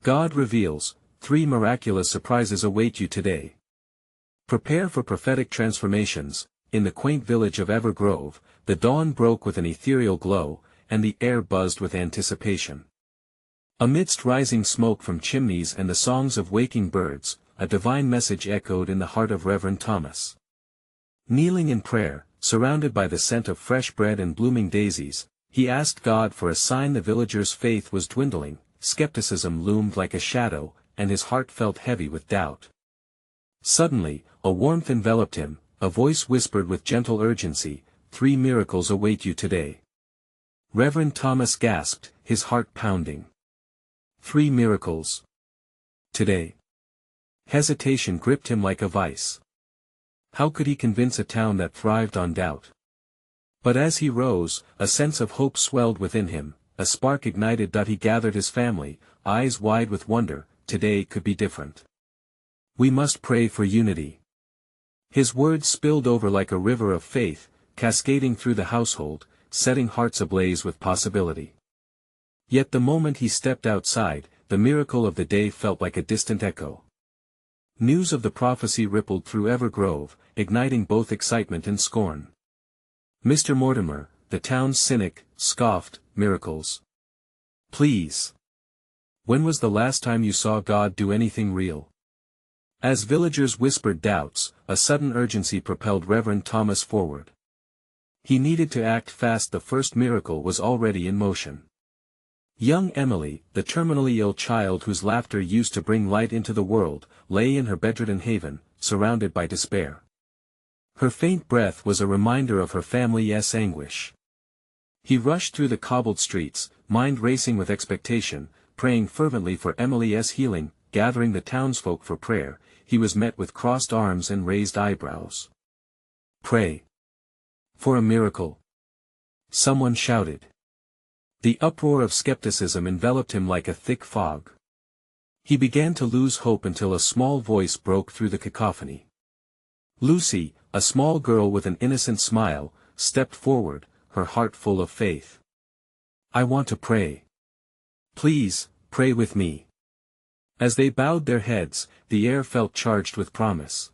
God reveals, 3 miraculous surprises await you today. Prepare for prophetic transformations. In the quaint village of Evergrove, the dawn broke with an ethereal glow, and the air buzzed with anticipation. Amidst rising smoke from chimneys and the songs of waking birds, a divine message echoed in the heart of Reverend Thomas. Kneeling in prayer, surrounded by the scent of fresh bread and blooming daisies, he asked God for a sign. The villagers' faith was dwindling, skepticism loomed like a shadow, and his heart felt heavy with doubt. Suddenly, a warmth enveloped him, a voice whispered with gentle urgency, 3 miracles await you today. Reverend Thomas gasped, his heart pounding. 3 miracles. Today. Hesitation gripped him like a vice. How could he convince a town that thrived on doubt? But as he rose, a sense of hope swelled within him, a spark ignited. He gathered his family, eyes wide with wonder. Today could be different. We must pray for unity. His words spilled over like a river of faith, cascading through the household, setting hearts ablaze with possibility. Yet the moment he stepped outside, the miracle of the day felt like a distant echo. News of the prophecy rippled through Evergrove, igniting both excitement and scorn. Mr. Mortimer, the town's cynic, scoffed, miracles. Please. When was the last time you saw God do anything real? As villagers whispered doubts, a sudden urgency propelled Reverend Thomas forward. He needed to act fast. The first miracle was already in motion. Young Emily, the terminally ill child whose laughter used to bring light into the world, lay in her bedridden haven, surrounded by despair. Her faint breath was a reminder of her family's anguish. He rushed through the cobbled streets, mind racing with expectation, praying fervently for Emily's healing. Gathering the townsfolk for prayer, he was met with crossed arms and raised eyebrows. Pray. For a miracle. Someone shouted. The uproar of skepticism enveloped him like a thick fog. He began to lose hope until a small voice broke through the cacophony. Lucy, a small girl with an innocent smile, stepped forward, her heart full of faith. I want to pray. Please, pray with me. As they bowed their heads, the air felt charged with promise.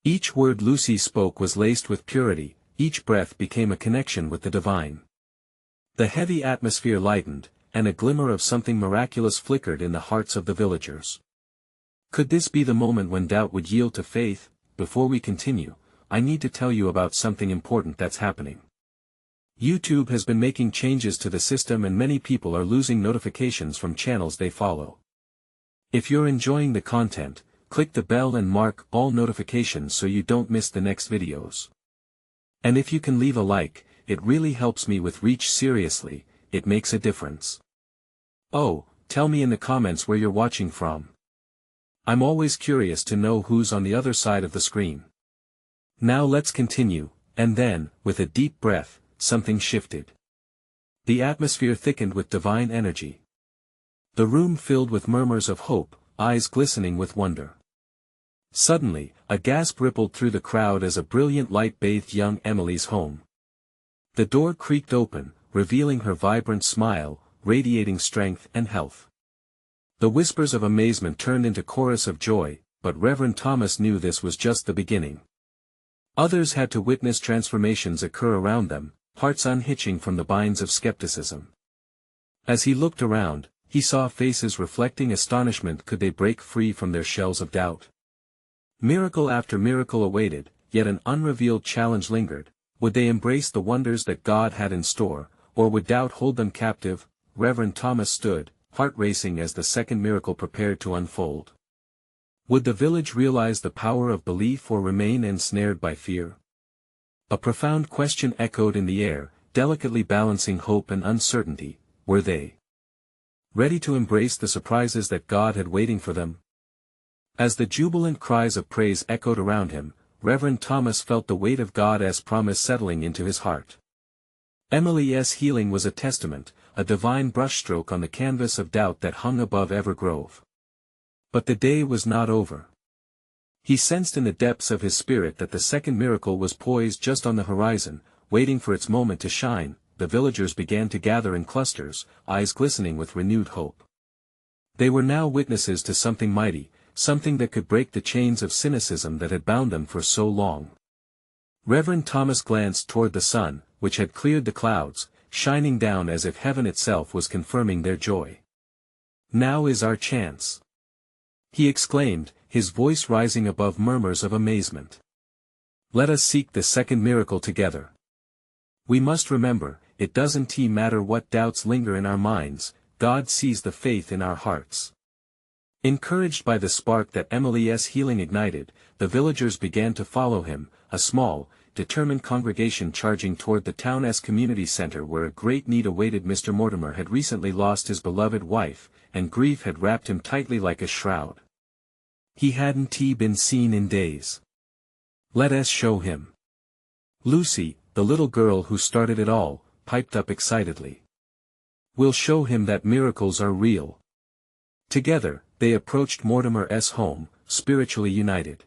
Each word Lucy spoke was laced with purity, each breath became a connection with the divine. The heavy atmosphere lightened, and a glimmer of something miraculous flickered in the hearts of the villagers. Could this be the moment when doubt would yield to faith? Before we continue, I need to tell you about something important that's happening. YouTube has been making changes to the system and many people are losing notifications from channels they follow. If you're enjoying the content, click the bell and mark all notifications so you don't miss the next videos. And if you can leave a like, it really helps me with reach. Seriously, it makes a difference. Oh, tell me in the comments where you're watching from. I'm always curious to know who's on the other side of the screen. Now let's continue, and then, with a deep breath, something shifted. The atmosphere thickened with divine energy. The room filled with murmurs of hope, eyes glistening with wonder. Suddenly, a gasp rippled through the crowd as a brilliant light bathed young Emily's home. The door creaked open, revealing her vibrant smile, radiating strength and health. The whispers of amazement turned into chorus of joy, but Reverend Thomas knew this was just the beginning. Others had to witness transformations occur around them, hearts unhitching from the binds of skepticism. As he looked around, he saw faces reflecting astonishment. Could they break free from their shells of doubt? Miracle after miracle awaited, yet an unrevealed challenge lingered. Would they embrace the wonders that God had in store, or would doubt hold them captive? Reverend Thomas stood, heart racing as the second miracle prepared to unfold. Would the village realize the power of belief or remain ensnared by fear? A profound question echoed in the air, delicately balancing hope and uncertainty. Were they ready to embrace the surprises that God had waiting for them? As the jubilant cries of praise echoed around him, Reverend Thomas felt the weight of God's promise settling into his heart. Emily's healing was a testament, a divine brushstroke on the canvas of doubt that hung above Evergrove. But the day was not over. He sensed in the depths of his spirit that the second miracle was poised just on the horizon, waiting for its moment to shine. The villagers began to gather in clusters, eyes glistening with renewed hope. They were now witnesses to something mighty, something that could break the chains of cynicism that had bound them for so long. Reverend Thomas glanced toward the sun, which had cleared the clouds, shining down as if heaven itself was confirming their joy. "Now is our chance," he exclaimed, his voice rising above murmurs of amazement. "Let us seek the second miracle together. We must remember, it doesn't matter what doubts linger in our minds, God sees the faith in our hearts." Encouraged by the spark that Emily's healing ignited, the villagers began to follow him, a small, determined congregation charging toward the town's community center where a great need awaited. Mr. Mortimer had recently lost his beloved wife, and grief had wrapped him tightly like a shroud. He hadn't been seen in days. "Let us show him." Lucy, the little girl who started it all, piped up excitedly. "We'll show him that miracles are real." Together, they approached Mortimer's home, spiritually united.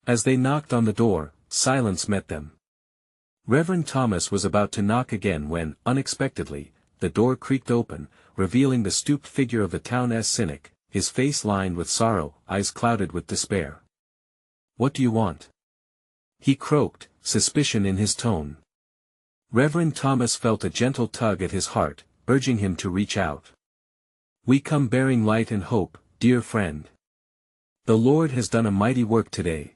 As they knocked on the door, silence met them. Reverend Thomas was about to knock again when, unexpectedly, the door creaked open, revealing the stooped figure of the town's cynic, his face lined with sorrow, eyes clouded with despair. "What do you want?" he croaked, suspicion in his tone. Reverend Thomas felt a gentle tug at his heart, urging him to reach out. "We come bearing light and hope, dear friend. The Lord has done a mighty work today.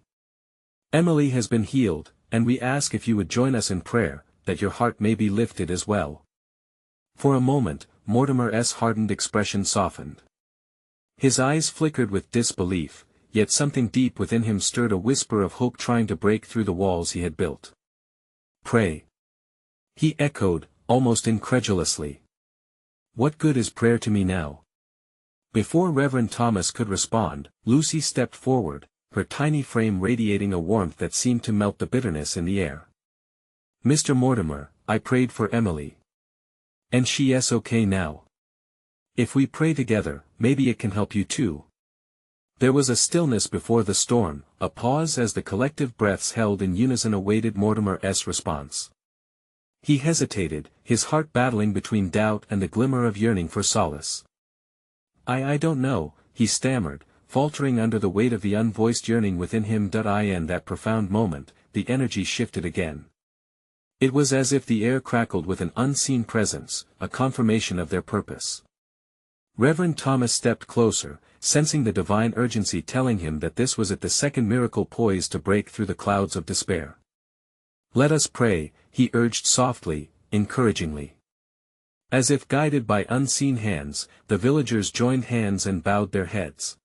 Emily has been healed, and we ask if you would join us in prayer, that your heart may be lifted as well." For a moment, Mortimer's hardened expression softened. His eyes flickered with disbelief, yet something deep within him stirred a whisper of hope trying to break through the walls he had built. "Pray," he echoed, almost incredulously. "What good is prayer to me now?" Before Reverend Thomas could respond, Lucy stepped forward, her tiny frame radiating a warmth that seemed to melt the bitterness in the air. "Mr. Mortimer, I prayed for Emily. And she is okay now. If we pray together, maybe it can help you too." There was a stillness before the storm, a pause as the collective breaths held in unison awaited Mortimer's response. He hesitated, his heart battling between doubt and the glimmer of yearning for solace. I don't know," he stammered, faltering under the weight of the unvoiced yearning within him. In that profound moment, the energy shifted again. It was as if the air crackled with an unseen presence, a confirmation of their purpose. Reverend Thomas stepped closer, sensing the divine urgency telling him that this was the second miracle poised to break through the clouds of despair. "Let us pray," he urged softly, encouragingly. As if guided by unseen hands, the villagers joined hands and bowed their heads.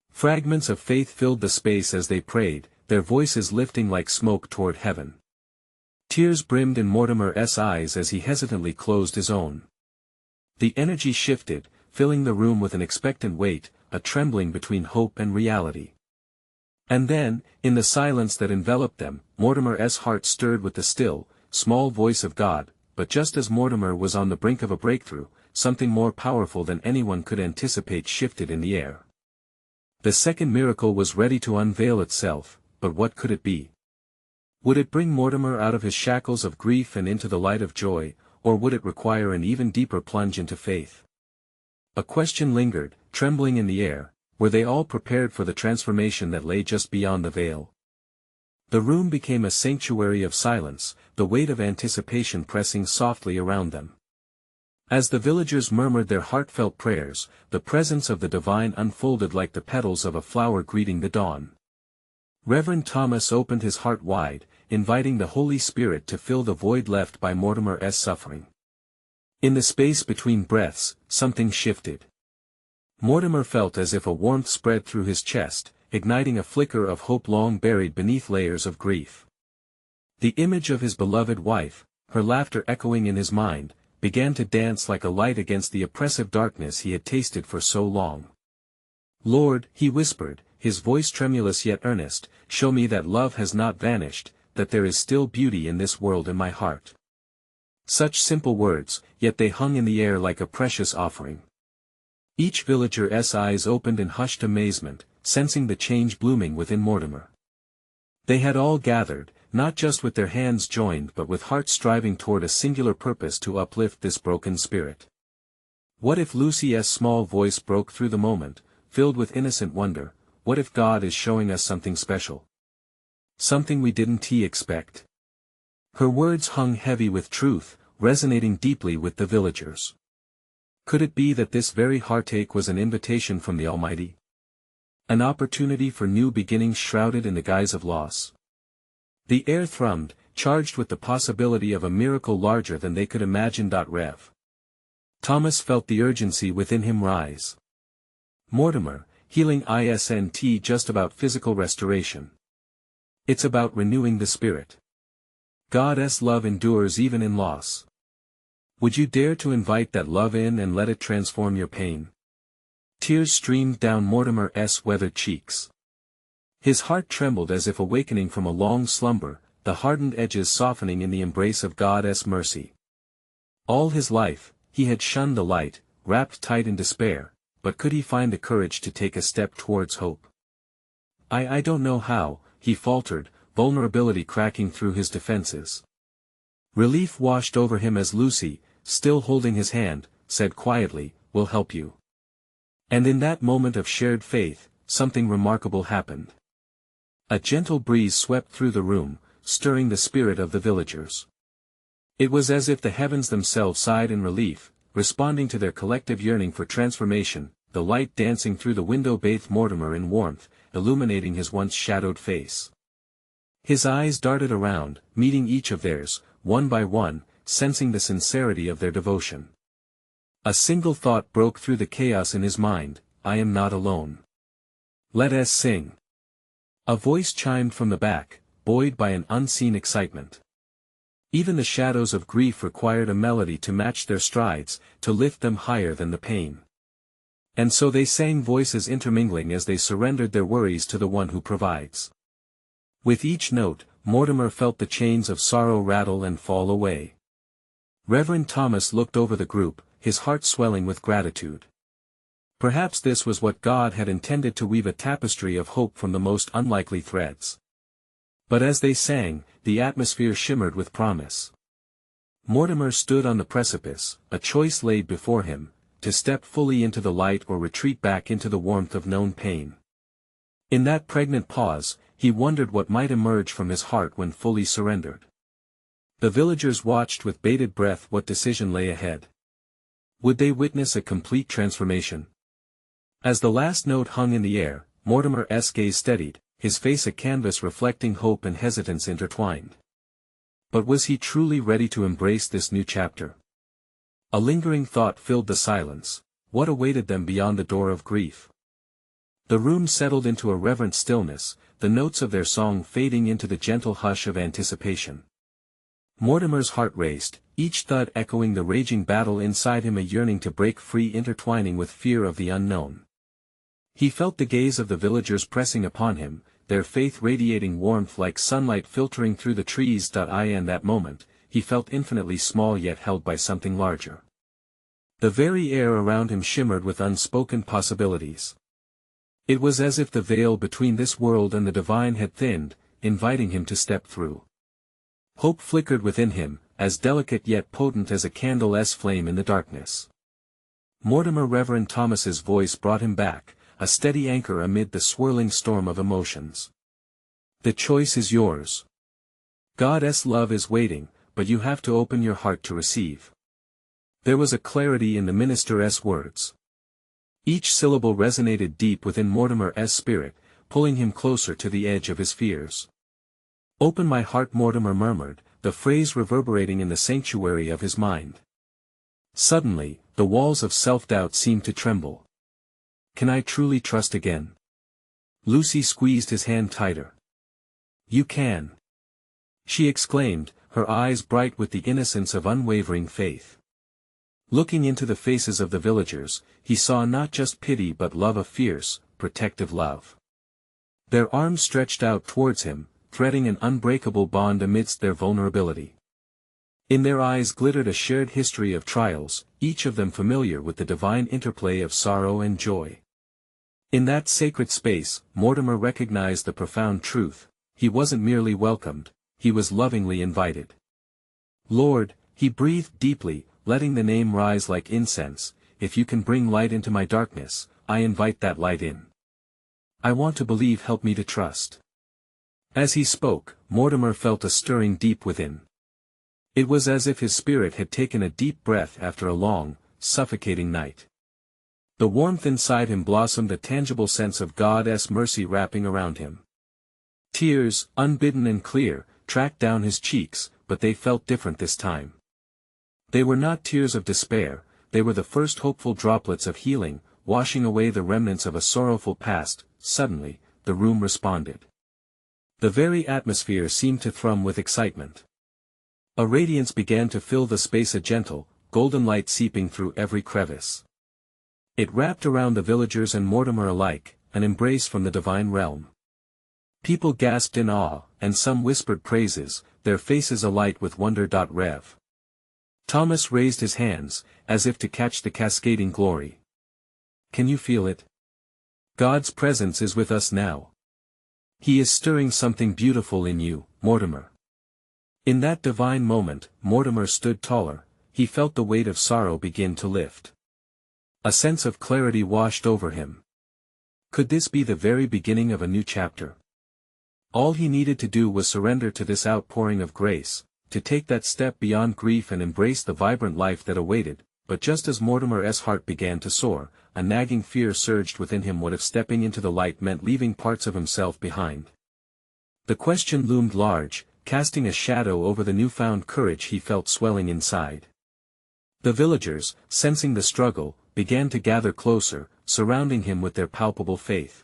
Fragments of faith filled the space as they prayed, their voices lifting like smoke toward heaven. Tears brimmed in Mortimer's eyes as he hesitantly closed his own. The energy shifted, filling the room with an expectant weight, a trembling between hope and reality. And then, in the silence that enveloped them, Mortimer's heart stirred with the still, small voice of God, but just as Mortimer was on the brink of a breakthrough, something more powerful than anyone could anticipate shifted in the air. The second miracle was ready to unveil itself, but what could it be? Would it bring Mortimer out of his shackles of grief and into the light of joy, or would it require an even deeper plunge into faith? A question lingered, trembling in the air. Were they all prepared for the transformation that lay just beyond the veil? The room became a sanctuary of silence, the weight of anticipation pressing softly around them. As the villagers murmured their heartfelt prayers, the presence of the divine unfolded like the petals of a flower greeting the dawn. Reverend Thomas opened his heart wide, inviting the Holy Spirit to fill the void left by Mortimer's suffering. In the space between breaths, something shifted. Mortimer felt as if a warmth spread through his chest, igniting a flicker of hope long buried beneath layers of grief. The image of his beloved wife, her laughter echoing in his mind, began to dance like a light against the oppressive darkness he had tasted for so long. "Lord," he whispered, his voice tremulous yet earnest, "show me that love has not vanished, that there is still beauty in this world in my heart." Such simple words, yet they hung in the air like a precious offering. Each villager's eyes opened in hushed amazement, sensing the change blooming within Mortimer. They had all gathered, not just with their hands joined but with hearts striving toward a singular purpose to uplift this broken spirit. What if Lucy's small voice broke through the moment, filled with innocent wonder? What if God is showing us something special? Something we didn't expect? Her words hung heavy with truth, resonating deeply with the villagers. Could it be that this very heartache was an invitation from the Almighty? An opportunity for new beginnings shrouded in the guise of loss? The air thrummed, charged with the possibility of a miracle larger than they could imagine. Rev. Thomas felt the urgency within him rise. Mortimer, healing isn't just about physical restoration. It's about renewing the spirit. God's love endures even in loss. Would you dare to invite that love in and let it transform your pain? Tears streamed down Mortimer's weathered cheeks. His heart trembled as if awakening from a long slumber, the hardened edges softening in the embrace of God's mercy. All his life, he had shunned the light, wrapped tight in despair, but could he find the courage to take a step towards hope? I don't know how, he faltered, vulnerability cracking through his defenses. Relief washed over him as Lucy, still holding his hand, said quietly, "We'll help you." And in that moment of shared faith, something remarkable happened. A gentle breeze swept through the room, stirring the spirit of the villagers. It was as if the heavens themselves sighed in relief, responding to their collective yearning for transformation. The light dancing through the window bathed Mortimer in warmth, illuminating his once shadowed face. His eyes darted around, meeting each of theirs, one by one, sensing the sincerity of their devotion. A single thought broke through the chaos in his mind: I am not alone. Let us sing. A voice chimed from the back, buoyed by an unseen excitement. Even the shadows of grief required a melody to match their strides, to lift them higher than the pain. And so they sang, voices intermingling as they surrendered their worries to the one who provides. With each note, Mortimer felt the chains of sorrow rattle and fall away. Reverend Thomas looked over the group, his heart swelling with gratitude. Perhaps this was what God had intended, to weave a tapestry of hope from the most unlikely threads. But as they sang, the atmosphere shimmered with promise. Mortimer stood on the precipice, a choice laid before him, to step fully into the light or retreat back into the warmth of known pain. In that pregnant pause, he wondered what might emerge from his heart when fully surrendered. The villagers watched with bated breath what decision lay ahead. Would they witness a complete transformation? As the last note hung in the air, Mortimer's gaze steadied, his face a canvas reflecting hope and hesitance intertwined. But was he truly ready to embrace this new chapter? A lingering thought filled the silence: what awaited them beyond the door of grief? The room settled into a reverent stillness, the notes of their song fading into the gentle hush of anticipation. Mortimer's heart raced, each thud echoing the raging battle inside him, a yearning to break free intertwining with fear of the unknown. He felt the gaze of the villagers pressing upon him, their faith radiating warmth like sunlight filtering through the trees. In that moment, he felt infinitely small yet held by something larger. The very air around him shimmered with unspoken possibilities. It was as if the veil between this world and the divine had thinned, inviting him to step through. Hope flickered within him, as delicate yet potent as a candle's flame in the darkness. Mortimer, Reverend Thomas's voice brought him back, a steady anchor amid the swirling storm of emotions. The choice is yours. God's love is waiting, but you have to open your heart to receive. There was a clarity in the minister's words. Each syllable resonated deep within Mortimer's spirit, pulling him closer to the edge of his fears. "Open my heart," Mortimer murmured, the phrase reverberating in the sanctuary of his mind. Suddenly, the walls of self-doubt seemed to tremble. Can I truly trust again? Lucy squeezed his hand tighter. You can. She exclaimed, her eyes bright with the innocence of unwavering faith. Looking into the faces of the villagers, he saw not just pity but love, a fierce, protective love. Their arms stretched out towards him, threading an unbreakable bond amidst their vulnerability. In their eyes glittered a shared history of trials, each of them familiar with the divine interplay of sorrow and joy. In that sacred space, Mortimer recognized the profound truth: he wasn't merely welcomed, he was lovingly invited. Lord, he breathed deeply, letting the name rise like incense, if you can bring light into my darkness, I invite that light in. I want to believe, help me to trust. As he spoke, Mortimer felt a stirring deep within. It was as if his spirit had taken a deep breath after a long, suffocating night. The warmth inside him blossomed, a tangible sense of God's mercy wrapping around him. Tears, unbidden and clear, tracked down his cheeks, but they felt different this time. They were not tears of despair, they were the first hopeful droplets of healing, washing away the remnants of a sorrowful past. Suddenly, the room responded. The very atmosphere seemed to thrum with excitement. A radiance began to fill the space, a gentle, golden light seeping through every crevice. It wrapped around the villagers and Mortimer alike, an embrace from the divine realm. People gasped in awe, and some whispered praises, their faces alight with wonder. Rev. Thomas raised his hands, as if to catch the cascading glory. Can you feel it? God's presence is with us now. He is stirring something beautiful in you, Mortimer. In that divine moment, Mortimer stood taller, he felt the weight of sorrow begin to lift. A sense of clarity washed over him. Could this be the very beginning of a new chapter? All he needed to do was surrender to this outpouring of grace, to take that step beyond grief and embrace the vibrant life that awaited. But just as Mortimer's heart began to soar, a nagging fear surged within him. What if stepping into the light meant leaving parts of himself behind? The question loomed large, casting a shadow over the newfound courage he felt swelling inside. The villagers, sensing the struggle, began to gather closer, surrounding him with their palpable faith.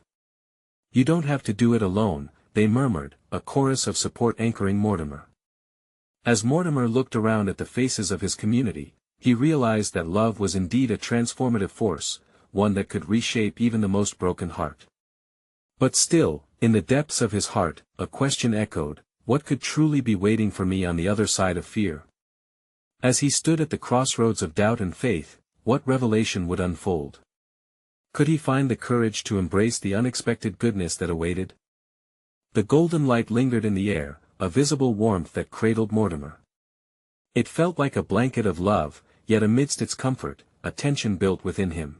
You don't have to do it alone, they murmured, a chorus of support anchoring Mortimer. As Mortimer looked around at the faces of his community, he realized that love was indeed a transformative force, one that could reshape even the most broken heart. But still, in the depths of his heart, a question echoed, what could truly be waiting for me on the other side of fear? As he stood at the crossroads of doubt and faith, what revelation would unfold? Could he find the courage to embrace the unexpected goodness that awaited? The golden light lingered in the air, a visible warmth that cradled Mortimer. It felt like a blanket of love, yet amidst its comfort, a tension built within him.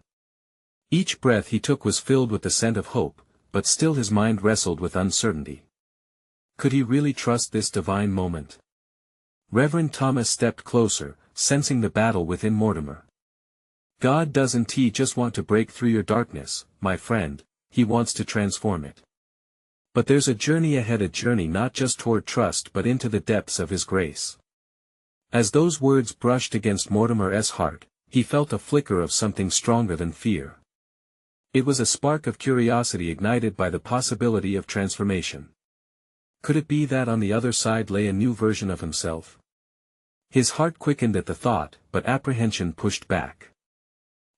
Each breath he took was filled with the scent of hope, but still his mind wrestled with uncertainty. Could he really trust this divine moment? Reverend Thomas stepped closer, sensing the battle within Mortimer. God doesn't just want to break through your darkness, my friend, he wants to transform it. But there's a journey ahead, a journey not just toward trust but into the depths of his grace. As those words brushed against Mortimer's heart, he felt a flicker of something stronger than fear. It was a spark of curiosity ignited by the possibility of transformation. Could it be that on the other side lay a new version of himself? His heart quickened at the thought, but apprehension pushed back.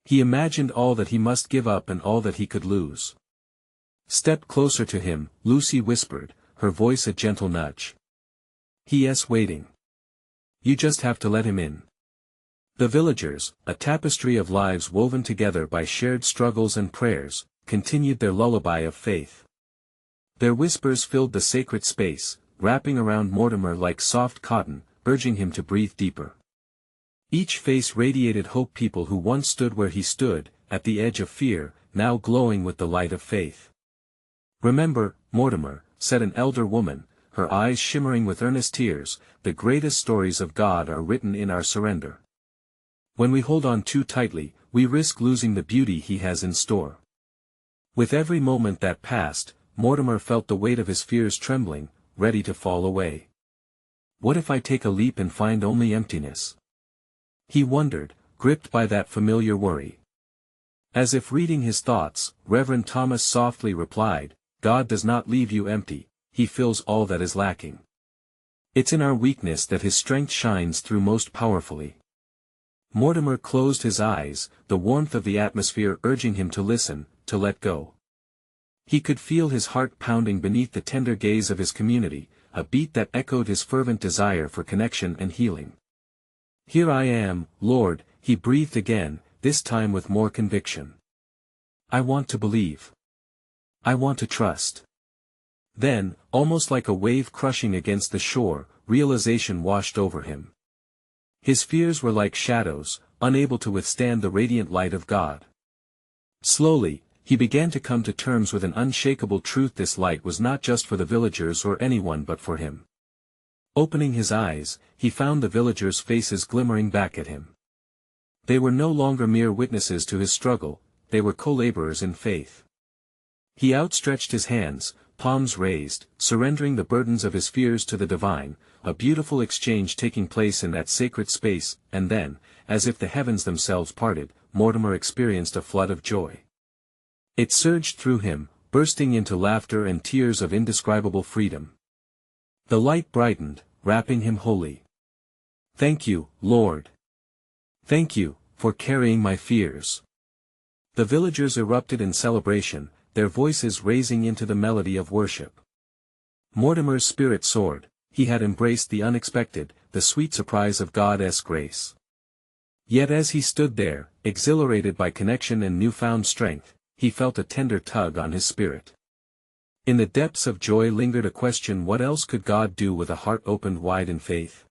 He imagined all that he must give up and all that he could lose. Step closer to him, Lucy whispered, her voice a gentle nudge. He's waiting. You just have to let him in. The villagers, a tapestry of lives woven together by shared struggles and prayers, continued their lullaby of faith. Their whispers filled the sacred space, wrapping around Mortimer like soft cotton, urging him to breathe deeper. Each face radiated hope. People who once stood where he stood, at the edge of fear, now glowing with the light of faith. Remember, Mortimer, said an elder woman, her eyes shimmering with earnest tears, the greatest stories of God are written in our surrender. When we hold on too tightly, we risk losing the beauty he has in store. With every moment that passed, Mortimer felt the weight of his fears trembling, ready to fall away. What if I take a leap and find only emptiness? He wondered, gripped by that familiar worry. As if reading his thoughts, Reverend Thomas softly replied, God does not leave you empty, he fills all that is lacking. It's in our weakness that his strength shines through most powerfully. Mortimer closed his eyes, the warmth of the atmosphere urging him to listen, to let go. He could feel his heart pounding beneath the tender gaze of his community, a beat that echoed his fervent desire for connection and healing. Here I am, Lord, he breathed again, this time with more conviction. I want to believe. I want to trust. Then, almost like a wave crushing against the shore, realization washed over him. His fears were like shadows, unable to withstand the radiant light of God. Slowly, he began to come to terms with an unshakable truth: this light was not just for the villagers or anyone but for him. Opening his eyes, he found the villagers' faces glimmering back at him. They were no longer mere witnesses to his struggle, they were co-laborers in faith. He outstretched his hands, palms raised, surrendering the burdens of his fears to the divine, a beautiful exchange taking place in that sacred space, and then, as if the heavens themselves parted, Mortimer experienced a flood of joy. It surged through him, bursting into laughter and tears of indescribable freedom. The light brightened, wrapping him wholly. "Thank you, Lord. Thank you, for carrying my fears." The villagers erupted in celebration, their voices raising into the melody of worship. Mortimer's spirit soared. He had embraced the unexpected, the sweet surprise of God's grace. Yet as he stood there, exhilarated by connection and newfound strength, he felt a tender tug on his spirit. In the depths of joy lingered a question: what else could God do with a heart opened wide in faith?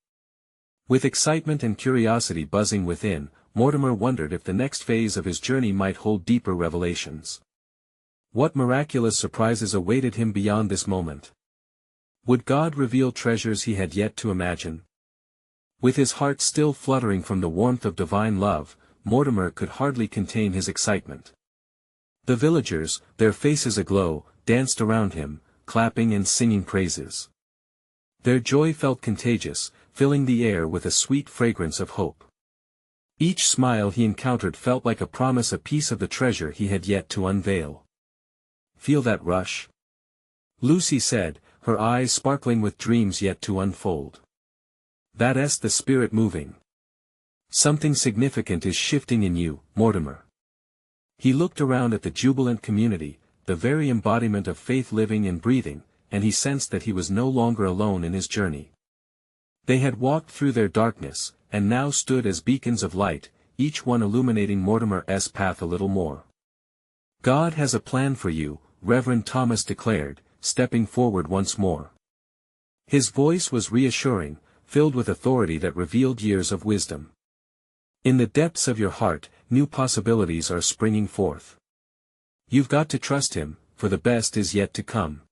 With excitement and curiosity buzzing within, Mortimer wondered if the next phase of his journey might hold deeper revelations. What miraculous surprises awaited him beyond this moment? Would God reveal treasures he had yet to imagine? With his heart still fluttering from the warmth of divine love, Mortimer could hardly contain his excitement. The villagers, their faces aglow, danced around him, clapping and singing praises. Their joy felt contagious, filling the air with a sweet fragrance of hope. Each smile he encountered felt like a promise, a piece of the treasure he had yet to unveil. "Feel that rush?" Lucy said, her eyes sparkling with dreams yet to unfold. "That's the spirit moving. Something significant is shifting in you, Mortimer." He looked around at the jubilant community, the very embodiment of faith living and breathing, and he sensed that he was no longer alone in his journey. They had walked through their darkness, and now stood as beacons of light, each one illuminating Mortimer's path a little more. "God has a plan for you," Reverend Thomas declared, stepping forward once more. His voice was reassuring, filled with authority that revealed years of wisdom. "In the depths of your heart, new possibilities are springing forth. You've got to trust him, for the best is yet to come."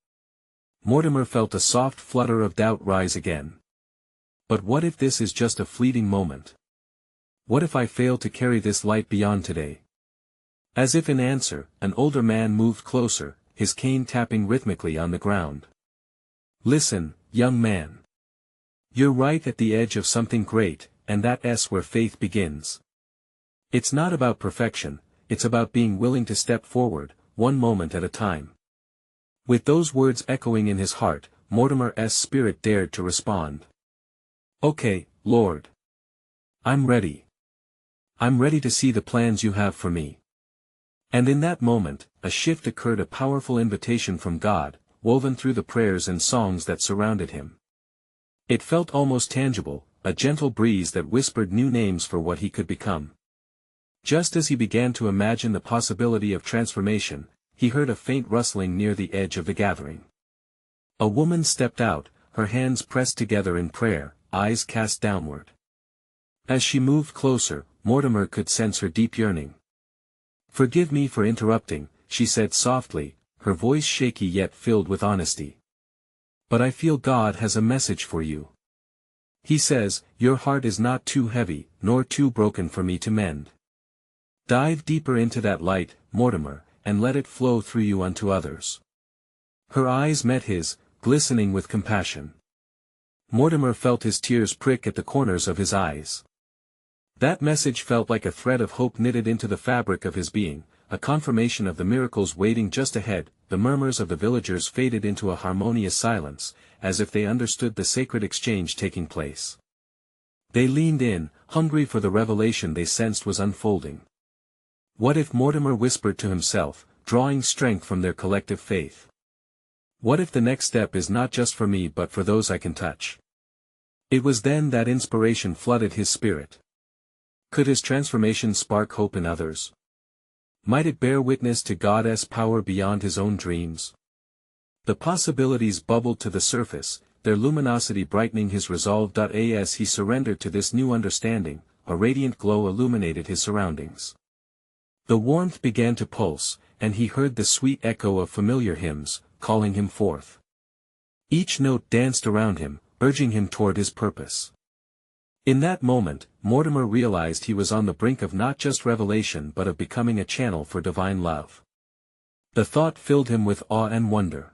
Mortimer felt a soft flutter of doubt rise again. But what if this is just a fleeting moment? What if I fail to carry this light beyond today? As if in answer, an older man moved closer, his cane tapping rhythmically on the ground. "Listen, young man. You're right at the edge of something great, and that's where faith begins. It's not about perfection, it's about being willing to step forward, one moment at a time." With those words echoing in his heart, Mortimer's spirit dared to respond. "Okay, Lord. I'm ready. I'm ready to see the plans you have for me." And in that moment, a shift occurred, a powerful invitation from God, woven through the prayers and songs that surrounded him. It felt almost tangible, a gentle breeze that whispered new names for what he could become. Just as he began to imagine the possibility of transformation, he heard a faint rustling near the edge of the gathering. A woman stepped out, her hands pressed together in prayer, eyes cast downward. As she moved closer, Mortimer could sense her deep yearning. "Forgive me for interrupting," she said softly, her voice shaky yet filled with honesty. "But I feel God has a message for you. He says, your heart is not too heavy, nor too broken for me to mend. Dive deeper into that light, Mortimer, and let it flow through you unto others." Her eyes met his, glistening with compassion. Mortimer felt his tears prick at the corners of his eyes. That message felt like a thread of hope knitted into the fabric of his being, a confirmation of the miracles waiting just ahead. The murmurs of the villagers faded into a harmonious silence, as if they understood the sacred exchange taking place. They leaned in, hungry for the revelation they sensed was unfolding. What if, Mortimer whispered to himself, drawing strength from their collective faith. What if the next step is not just for me but for those I can touch? It was then that inspiration flooded his spirit. Could his transformation spark hope in others? Might it bear witness to God's power beyond his own dreams? The possibilities bubbled to the surface, their luminosity brightening his resolve. As he surrendered to this new understanding, a radiant glow illuminated his surroundings. The warmth began to pulse, and he heard the sweet echo of familiar hymns, calling him forth. Each note danced around him, urging him toward his purpose. In that moment, Mortimer realized he was on the brink of not just revelation but of becoming a channel for divine love. The thought filled him with awe and wonder.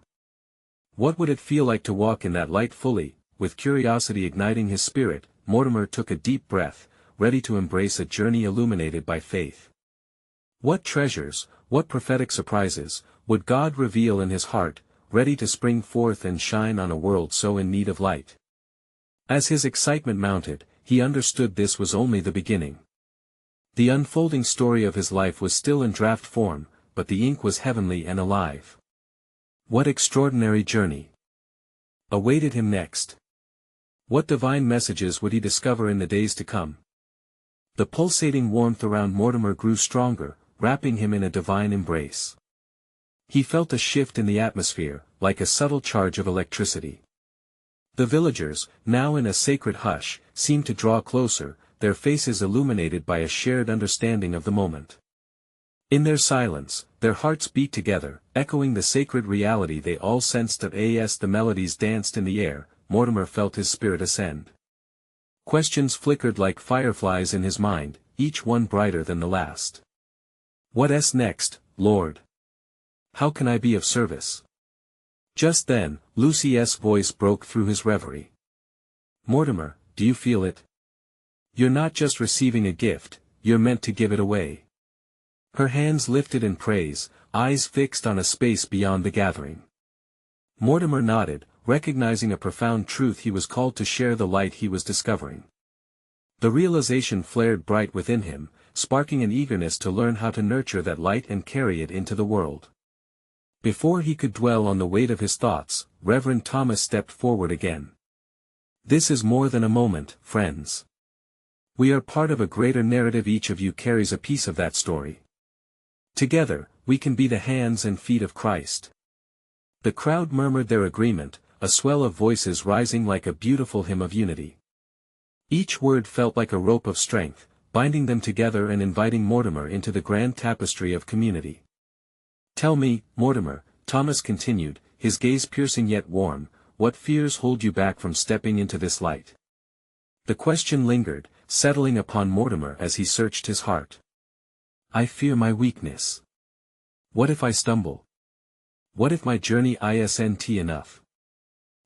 What would it feel like to walk in that light fully? With curiosity igniting his spirit, Mortimer took a deep breath, ready to embrace a journey illuminated by faith. What treasures, what prophetic surprises, would God reveal in his heart, ready to spring forth and shine on a world so in need of light? As his excitement mounted, he understood this was only the beginning. The unfolding story of his life was still in draft form, but the ink was heavenly and alive. What extraordinary journey awaited him next? What divine messages would he discover in the days to come? The pulsating warmth around Mortimer grew stronger, wrapping him in a divine embrace. He felt a shift in the atmosphere, like a subtle charge of electricity. The villagers, now in a sacred hush, seemed to draw closer, their faces illuminated by a shared understanding of the moment. In their silence, their hearts beat together, echoing the sacred reality they all sensed. As the melodies danced in the air, Mortimer felt his spirit ascend. Questions flickered like fireflies in his mind, each one brighter than the last. What's next, Lord? How can I be of service? Just then, Lucy's voice broke through his reverie. Mortimer, do you feel it? You're not just receiving a gift, you're meant to give it away. Her hands lifted in praise, eyes fixed on a space beyond the gathering. Mortimer nodded, recognizing a profound truth: he was called to share the light he was discovering. The realization flared bright within him, sparking an eagerness to learn how to nurture that light and carry it into the world. Before he could dwell on the weight of his thoughts, Reverend Thomas stepped forward again. This is more than a moment, friends. We are part of a greater narrative. Each of you carries a piece of that story. Together, we can be the hands and feet of Christ. The crowd murmured their agreement, a swell of voices rising like a beautiful hymn of unity. Each word felt like a rope of strength, binding them together and inviting Mortimer into the grand tapestry of community. Tell me, Mortimer, Thomas continued, his gaze piercing yet warm, what fears hold you back from stepping into this light? The question lingered, settling upon Mortimer as he searched his heart. I fear my weakness. What if I stumble? What if my journey isn't enough?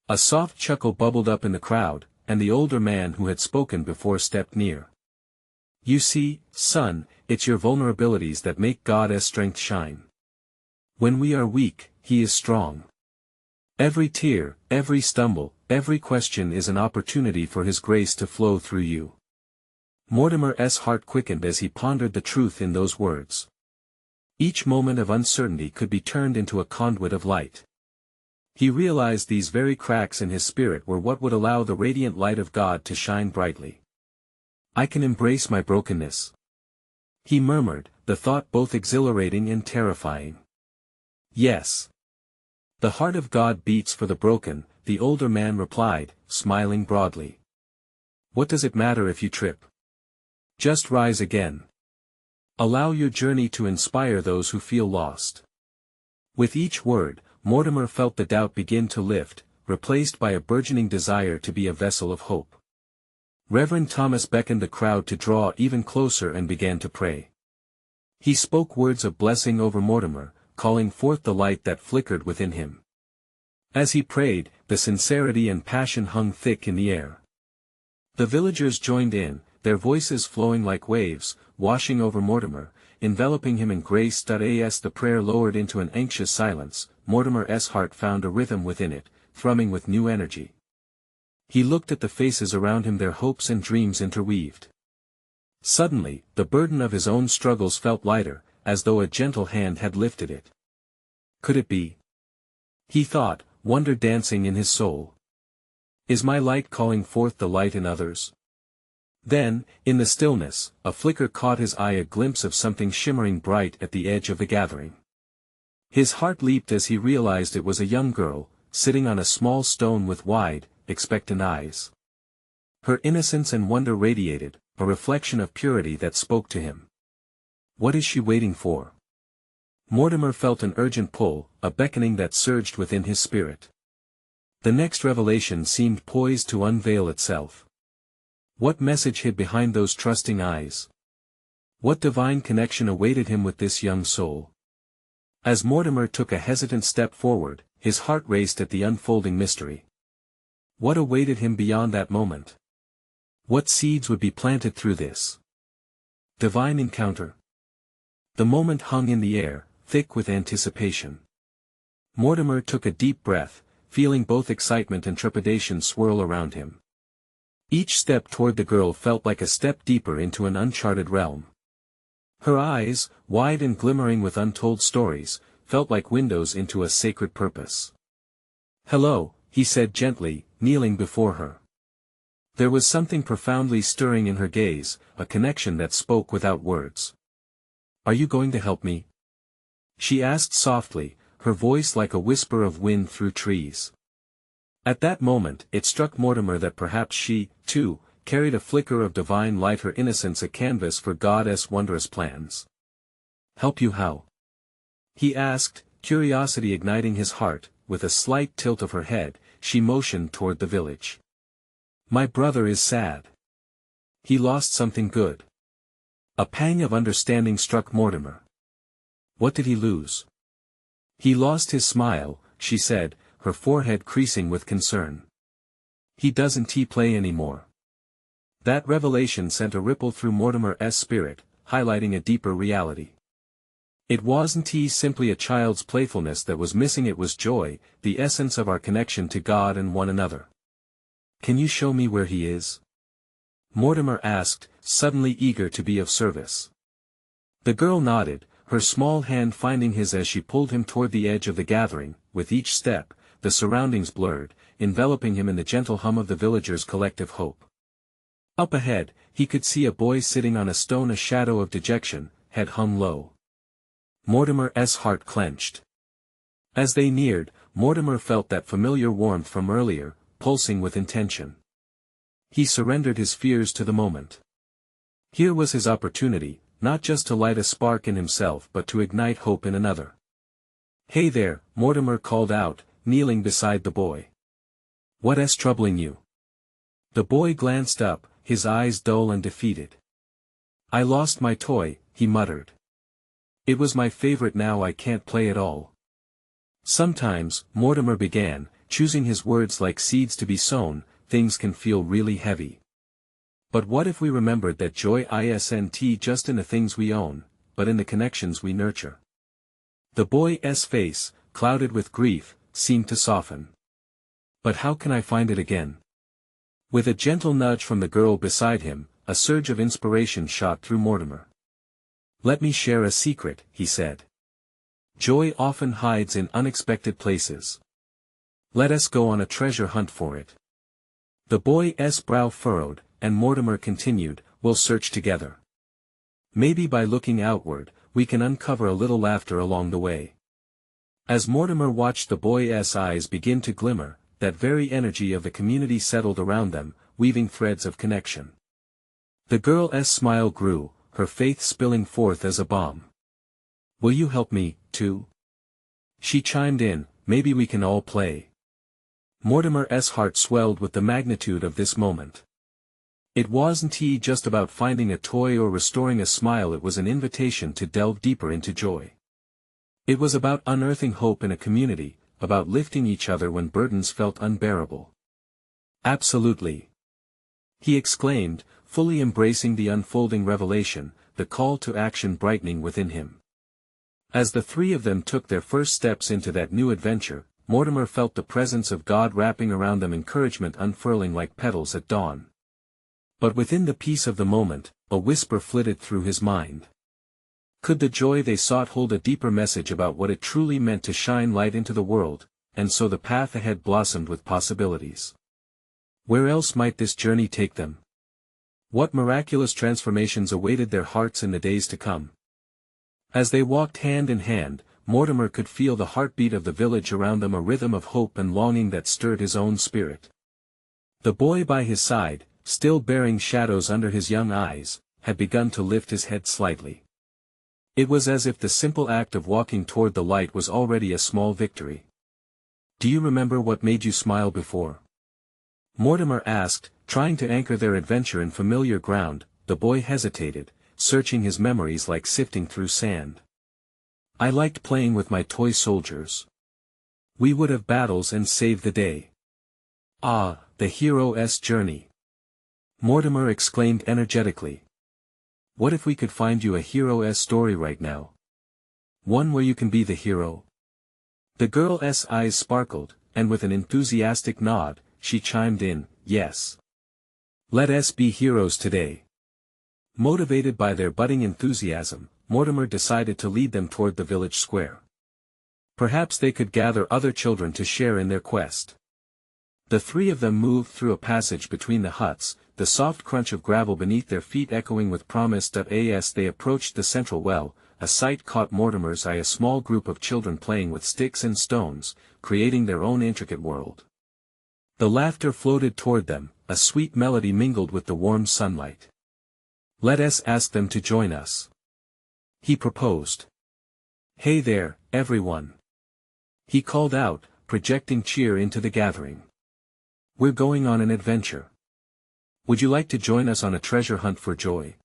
A soft chuckle bubbled up in the crowd, and the older man who had spoken before stepped near. You see, son, it's your vulnerabilities that make God's strength shine. When we are weak, He is strong. Every tear, every stumble, every question is an opportunity for His grace to flow through you. Mortimer's heart quickened as he pondered the truth in those words. Each moment of uncertainty could be turned into a conduit of light. He realized these very cracks in his spirit were what would allow the radiant light of God to shine brightly. I can embrace my brokenness, he murmured, the thought both exhilarating and terrifying. Yes. The heart of God beats for the broken, the older man replied, smiling broadly. What does it matter if you trip? Just rise again. Allow your journey to inspire those who feel lost. With each word, Mortimer felt the doubt begin to lift, replaced by a burgeoning desire to be a vessel of hope. Reverend Thomas beckoned the crowd to draw even closer and began to pray. He spoke words of blessing over Mortimer, calling forth the light that flickered within him. As he prayed, the sincerity and passion hung thick in the air. The villagers joined in, their voices flowing like waves, washing over Mortimer, enveloping him in grace. As the prayer lowered into an anxious silence, Mortimer's heart found a rhythm within it, thrumming with new energy. He looked at the faces around him, their hopes and dreams interweaved. Suddenly, the burden of his own struggles felt lighter, as though a gentle hand had lifted it. Could it be? He thought, wonder dancing in his soul. Is my light calling forth the light in others? Then, in the stillness, a flicker caught his eye, a glimpse of something shimmering bright at the edge of the gathering. His heart leaped as he realized it was a young girl, sitting on a small stone with wide, expectant eyes. Her innocence and wonder radiated, a reflection of purity that spoke to him. What is she waiting for? Mortimer felt an urgent pull, a beckoning that surged within his spirit. The next revelation seemed poised to unveil itself. What message hid behind those trusting eyes? What divine connection awaited him with this young soul? As Mortimer took a hesitant step forward, his heart raced at the unfolding mystery. What awaited him beyond that moment? What seeds would be planted through this divine encounter? The moment hung in the air, thick with anticipation. Mortimer took a deep breath, feeling both excitement and trepidation swirl around him. Each step toward the girl felt like a step deeper into an uncharted realm. Her eyes, wide and glimmering with untold stories, felt like windows into a sacred purpose. "Hello," he said gently, kneeling before her. There was something profoundly stirring in her gaze, a connection that spoke without words. "Are you going to help me?" she asked softly, her voice like a whisper of wind through trees. At that moment it struck Mortimer that perhaps she, too, carried a flicker of divine light, her innocence a canvas for God's wondrous plans. "Help you how?" he asked, curiosity igniting his heart. With a slight tilt of her head, she motioned toward the village. "My brother is sad. He lost something good." A pang of understanding struck Mortimer. What did he lose? "He lost his smile," she said, her forehead creasing with concern. "He doesn't play anymore." That revelation sent a ripple through Mortimer's spirit, highlighting a deeper reality. It wasn't simply a child's playfulness that was missing, it was joy, the essence of our connection to God and one another. "Can you show me where he is?" Mortimer asked, suddenly eager to be of service. The girl nodded, her small hand finding his as she pulled him toward the edge of the gathering. With each step, the surroundings blurred, enveloping him in the gentle hum of the villagers' collective hope. Up ahead, he could see a boy sitting on a stone, a shadow of dejection, head hung low. Mortimer's heart clenched. As they neared, Mortimer felt that familiar warmth from earlier, pulsing with intention. He surrendered his fears to the moment. Here was his opportunity, not just to light a spark in himself but to ignite hope in another. "Hey there," Mortimer called out, kneeling beside the boy. "What's troubling you?" The boy glanced up, his eyes dull and defeated. "I lost my toy," he muttered. "It was my favorite, now I can't play at all." "Sometimes," Mortimer began, choosing his words like seeds to be sown, "things can feel really heavy. But what if we remembered that joy isn't just in the things we own, but in the connections we nurture?" The boy's face, clouded with grief, seemed to soften. "But how can I find it again?" With a gentle nudge from the girl beside him, a surge of inspiration shot through Mortimer. "Let me share a secret," he said. "Joy often hides in unexpected places. Let us go on a treasure hunt for it." The boy's brow furrowed, and Mortimer continued, "We'll search together. Maybe by looking outward, we can uncover a little laughter along the way." As Mortimer watched the boy's eyes begin to glimmer, that very energy of the community settled around them, weaving threads of connection. The girl's smile grew, her faith spilling forth as a balm. "Will you help me, too?" she chimed in, "Maybe we can all play." Mortimer's heart swelled with the magnitude of this moment. It wasn't just about finding a toy or restoring a smile, it was an invitation to delve deeper into joy. It was about unearthing hope in a community, about lifting each other when burdens felt unbearable. "Absolutely!" he exclaimed, fully embracing the unfolding revelation, the call to action brightening within him. As the three of them took their first steps into that new adventure, Mortimer felt the presence of God wrapping around them, encouragement unfurling like petals at dawn. But within the peace of the moment, a whisper flitted through his mind. Could the joy they sought hold a deeper message about what it truly meant to shine light into the world? And so the path ahead blossomed with possibilities. Where else might this journey take them? What miraculous transformations awaited their hearts in the days to come? As they walked hand in hand, Mortimer could feel the heartbeat of the village around them, a rhythm of hope and longing that stirred his own spirit. The boy by his side, still bearing shadows under his young eyes, had begun to lift his head slightly. It was as if the simple act of walking toward the light was already a small victory. "Do you remember what made you smile before?" Mortimer asked, trying to anchor their adventure in familiar ground. The boy hesitated, searching his memories like sifting through sand. "I liked playing with my toy soldiers. We would have battles and save the day." "Ah, the hero's journey!" Mortimer exclaimed energetically. "What if we could find you a hero's story right now? One where you can be the hero?" The girl's eyes sparkled, and with an enthusiastic nod, she chimed in, "Yes. Let us be heroes today." Motivated by their budding enthusiasm, Mortimer decided to lead them toward the village square. Perhaps they could gather other children to share in their quest. The three of them moved through a passage between the huts, the soft crunch of gravel beneath their feet echoing with promise. As they approached the central well, a sight caught Mortimer's eye: a small group of children playing with sticks and stones, creating their own intricate world. The laughter floated toward them, a sweet melody mingled with the warm sunlight. "Let us ask them to join us," he proposed. "Hey there, everyone," he called out, projecting cheer into the gathering. "We're going on an adventure. Would you like to join us on a treasure hunt for joy?"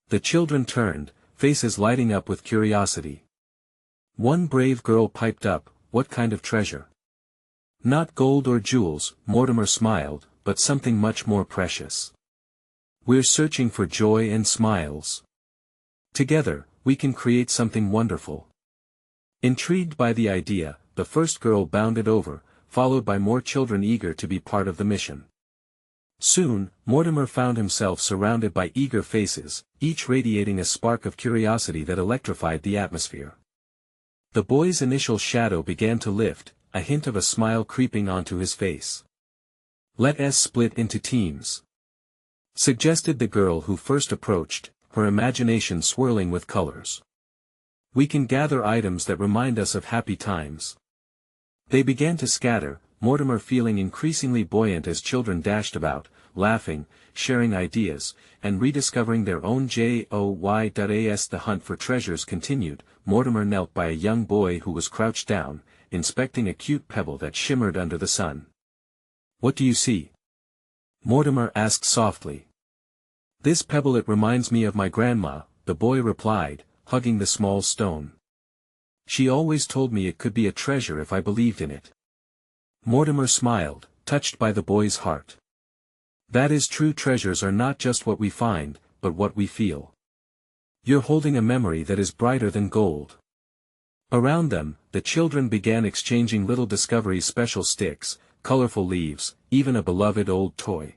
The children turned, faces lighting up with curiosity. One brave girl piped up, "What kind of treasure?" "Not gold or jewels," Mortimer smiled, "but something much more precious. We're searching for joy and smiles. Together, we can create something wonderful." Intrigued by the idea, the first girl bounded over, followed by more children eager to be part of the mission. Soon, Mortimer found himself surrounded by eager faces, each radiating a spark of curiosity that electrified the atmosphere. The boy's initial shadow began to lift, a hint of a smile creeping onto his face. "Let us split into teams," suggested the girl who first approached, her imagination swirling with colors. "We can gather items that remind us of happy times." They began to scatter, Mortimer feeling increasingly buoyant as children dashed about, laughing, sharing ideas, and rediscovering their own joy. As the hunt for treasures continued, Mortimer knelt by a young boy who was crouched down, inspecting a cute pebble that shimmered under the sun. "What do you see?" Mortimer asked softly. "This pebble, it reminds me of my grandma," the boy replied, hugging the small stone. "She always told me it could be a treasure if I believed in it." Mortimer smiled, touched by the boy's heart. "That is true. Treasures are not just what we find, but what we feel. You're holding a memory that is brighter than gold." Around them, the children began exchanging little discoveries: special sticks, colorful leaves, even a beloved old toy.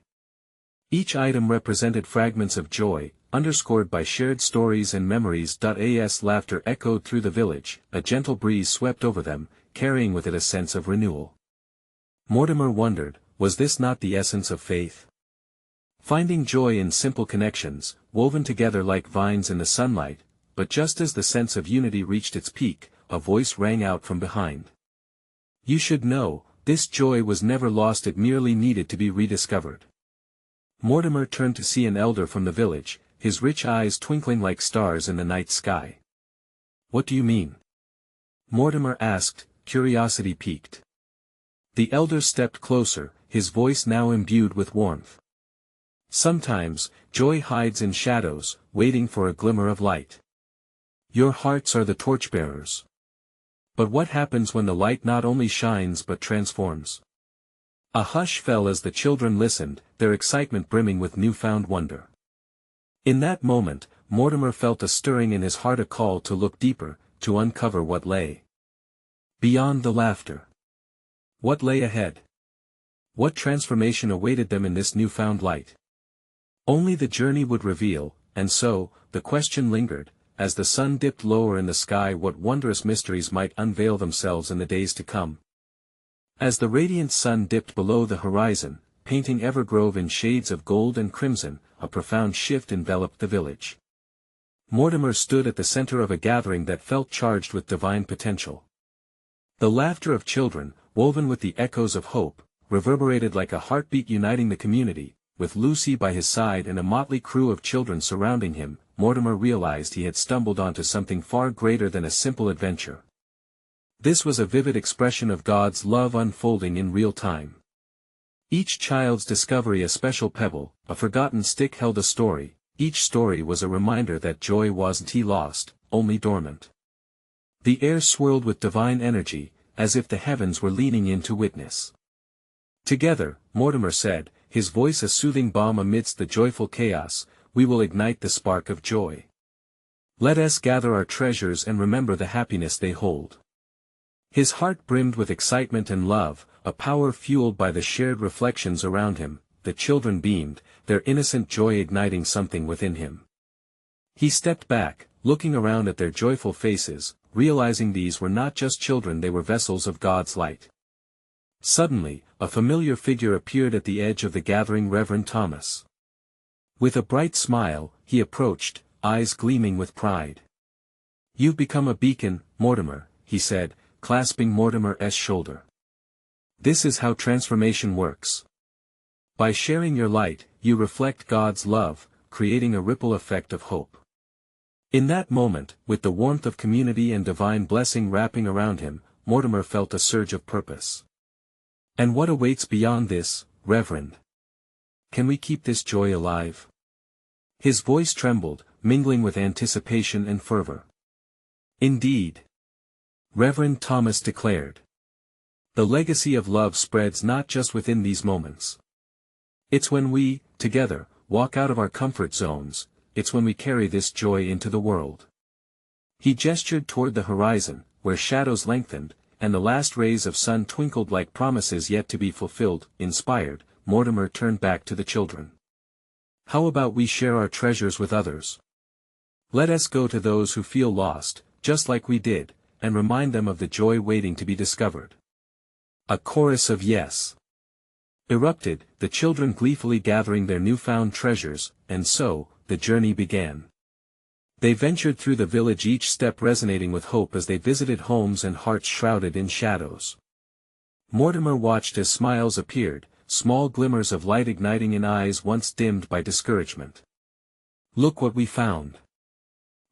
Each item represented fragments of joy, underscored by shared stories and memories. As laughter echoed through the village, a gentle breeze swept over them, carrying with it a sense of renewal. Mortimer wondered, was this not the essence of faith? Finding joy in simple connections, woven together like vines in the sunlight. But just as the sense of unity reached its peak, a voice rang out from behind. "You should know, this joy was never lost, it merely needed to be rediscovered." Mortimer turned to see an elder from the village, his rich eyes twinkling like stars in the night sky. "What do you mean?" Mortimer asked, curiosity piqued. The elder stepped closer, his voice now imbued with warmth. "Sometimes, joy hides in shadows, waiting for a glimmer of light. Your hearts are the torchbearers. But what happens when the light not only shines but transforms?" A hush fell as the children listened, their excitement brimming with newfound wonder. In that moment, Mortimer felt a stirring in his heart, a call to look deeper, to uncover what lay beyond the laughter. What lay ahead? What transformation awaited them in this newfound light? Only the journey would reveal, and so, the question lingered, as the sun dipped lower in the sky: what wondrous mysteries might unveil themselves in the days to come? As the radiant sun dipped below the horizon, painting Evergrove in shades of gold and crimson, a profound shift enveloped the village. Mortimer stood at the center of a gathering that felt charged with divine potential. The laughter of children, woven with the echoes of hope, reverberated like a heartbeat uniting the community, with Lucy by his side and a motley crew of children surrounding him, Mortimer realized he had stumbled onto something far greater than a simple adventure. This was a vivid expression of God's love unfolding in real time. Each child's discovery a special pebble, a forgotten stick held a story, each story was a reminder that joy wasn't lost, only dormant. The air swirled with divine energy, as if the heavens were leaning in to witness. Together, Mortimer said, his voice a soothing balm amidst the joyful chaos, we will ignite the spark of joy. Let us gather our treasures and remember the happiness they hold. His heart brimmed with excitement and love, a power fueled by the shared reflections around him. The children beamed, their innocent joy igniting something within him. He stepped back, looking around at their joyful faces, realizing these were not just children, they were vessels of God's light. Suddenly, a familiar figure appeared at the edge of the gathering, Reverend Thomas. With a bright smile, he approached, eyes gleaming with pride. You've become a beacon, Mortimer, he said, clasping Mortimer's shoulder. This is how transformation works. By sharing your light, you reflect God's love, creating a ripple effect of hope. In that moment, with the warmth of community and divine blessing wrapping around him, Mortimer felt a surge of purpose. And what awaits beyond this, Reverend? Can we keep this joy alive? His voice trembled, mingling with anticipation and fervor. Indeed, Reverend Thomas declared. The legacy of love spreads not just within these moments. It's when we, together, walk out of our comfort zones, it's when we carry this joy into the world. He gestured toward the horizon, where shadows lengthened, and the last rays of sun twinkled like promises yet to be fulfilled. Inspired, Mortimer turned back to the children. How about we share our treasures with others? Let us go to those who feel lost, just like we did, and remind them of the joy waiting to be discovered. A chorus of yes erupted, the children gleefully gathering their newfound treasures, and so, the journey began. They ventured through the village, each step resonating with hope as they visited homes and hearts shrouded in shadows. Mortimer watched as smiles appeared, small glimmers of light igniting in eyes once dimmed by discouragement. Look what we found,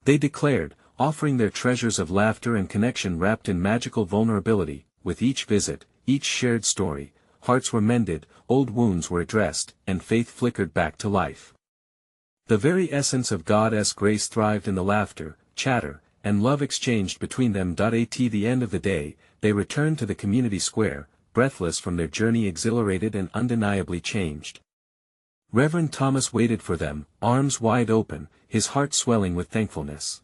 they declared, offering their treasures of laughter and connection wrapped in magical vulnerability. With each visit, each shared story, hearts were mended, old wounds were addressed, and faith flickered back to life. The very essence of God's grace thrived in the laughter, chatter, and love exchanged between them. At the end of the day, they returned to the community square, breathless from their journey, exhilarated and undeniably changed. Reverend Thomas waited for them, arms wide open, his heart swelling with thankfulness.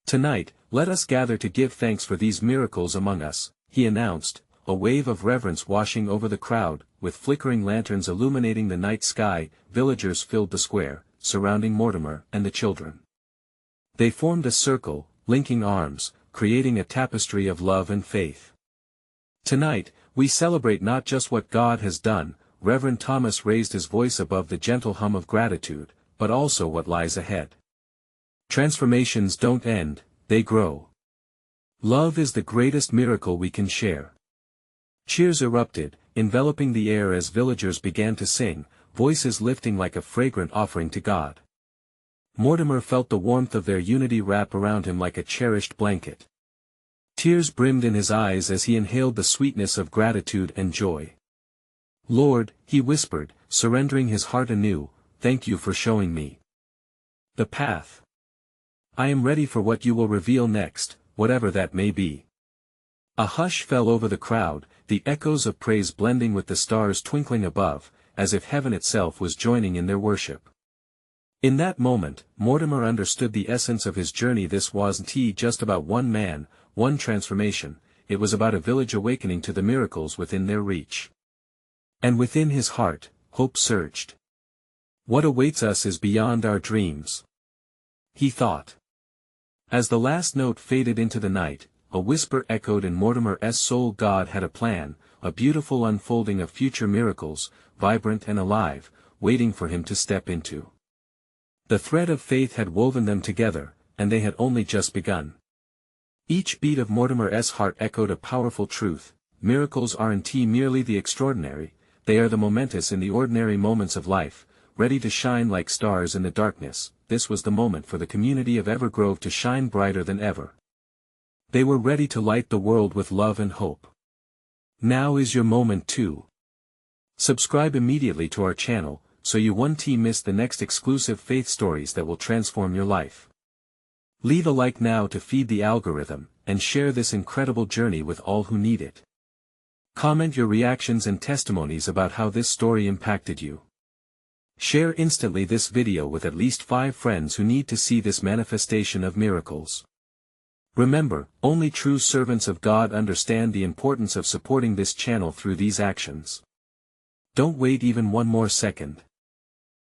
Tonight, let us gather to give thanks for these miracles among us, he announced, a wave of reverence washing over the crowd. With flickering lanterns illuminating the night sky, villagers filled the square, surrounding Mortimer and the children. They formed a circle, linking arms, creating a tapestry of love and faith. Tonight, we celebrate not just what God has done, Reverend Thomas raised his voice above the gentle hum of gratitude, but also what lies ahead. Transformations don't end, they grow. Love is the greatest miracle we can share. Cheers erupted, enveloping the air as villagers began to sing, voices lifting like a fragrant offering to God. Mortimer felt the warmth of their unity wrap around him like a cherished blanket. Tears brimmed in his eyes as he inhaled the sweetness of gratitude and joy. Lord, he whispered, surrendering his heart anew, thank you for showing me the path. I am ready for what you will reveal next, whatever that may be. A hush fell over the crowd, the echoes of praise blending with the stars twinkling above, as if heaven itself was joining in their worship. In that moment, Mortimer understood the essence of his journey. This wasn't just about one man, one transformation, it was about a village awakening to the miracles within their reach. And within his heart, hope surged. What awaits us is beyond our dreams, he thought. As the last note faded into the night, a whisper echoed in Mortimer's soul. God had a plan, a beautiful unfolding of future miracles, vibrant and alive, waiting for him to step into. The thread of faith had woven them together, and they had only just begun. Each beat of Mortimer's heart echoed a powerful truth: miracles aren't merely the extraordinary, they are the momentous in the ordinary moments of life, ready to shine like stars in the darkness. This was the moment for the community of Evergrove to shine brighter than ever. They were ready to light the world with love and hope. Now is your moment too. Subscribe immediately to our channel, so you won't miss the next exclusive faith stories that will transform your life. Leave a like now to feed the algorithm, and share this incredible journey with all who need it. Comment your reactions and testimonies about how this story impacted you. Share instantly this video with at least 5 friends who need to see this manifestation of miracles. Remember, only true servants of God understand the importance of supporting this channel through these actions. Don't wait even one more second.